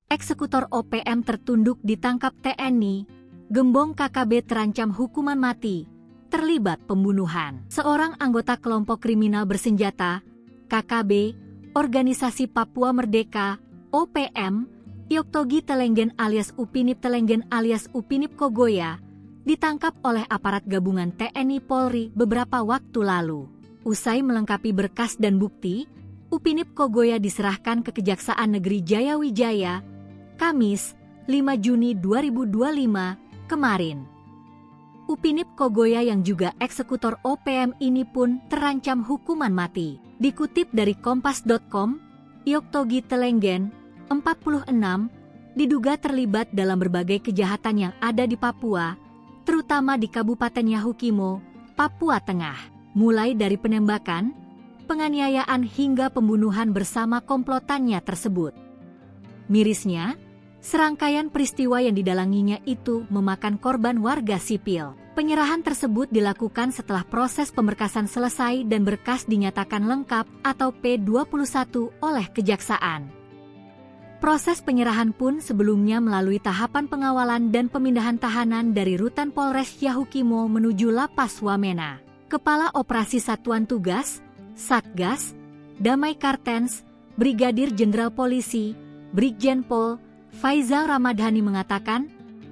Eksekutor OPM tertunduk ditangkap TNI, gembong KKB terancam hukuman mati, terlibat pembunuhan. Seorang anggota kelompok kriminal bersenjata, KKB, Organisasi Papua Merdeka, OPM, Yoktogi Telenggen alias Upinip Telenggen alias Upinip Kogoya, ditangkap oleh aparat gabungan TNI Polri beberapa waktu lalu. Usai melengkapi berkas dan bukti, Upinip Kogoya diserahkan ke Kejaksaan Negeri Jayawijaya, Kamis, 5 Juni 2025, kemarin. Upinip Kogoya yang juga eksekutor OPM ini pun terancam hukuman mati. Dikutip dari Kompas.com, Yoktogi Telenggen, 46, diduga terlibat dalam berbagai kejahatan yang ada di Papua, terutama di Kabupaten Yahukimo, Papua Tengah. Mulai dari penembakan, penganiayaan hingga pembunuhan bersama komplotannya tersebut. Mirisnya, serangkaian peristiwa yang didalanginya itu memakan korban warga sipil. Penyerahan tersebut dilakukan setelah proses pemberkasan selesai dan berkas dinyatakan lengkap atau P21 oleh Kejaksaan. Proses penyerahan pun sebelumnya melalui tahapan pengawalan dan pemindahan tahanan dari Rutan Polres Yahukimo menuju Lapas Wamena. Kepala Operasi Satuan Tugas, Satgas, Damai Kartens, Brigadir Jenderal Polisi, Brigjen Pol Faizal Ramadhani mengatakan,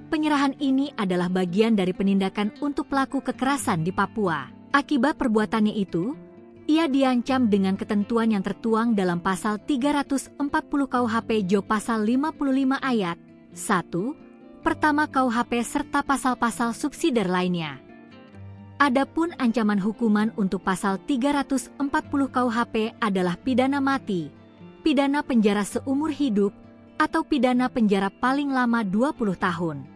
penyerahan ini adalah bagian dari penindakan untuk pelaku kekerasan di Papua. Akibat perbuatannya itu, ia diancam dengan ketentuan yang tertuang dalam pasal 340 KUHP Jo pasal 55 ayat 1, pertama KUHP serta pasal-pasal subsidiar lainnya. Adapun ancaman hukuman untuk pasal 340 KUHP adalah pidana mati, pidana penjara seumur hidup, atau pidana penjara paling lama 20 tahun.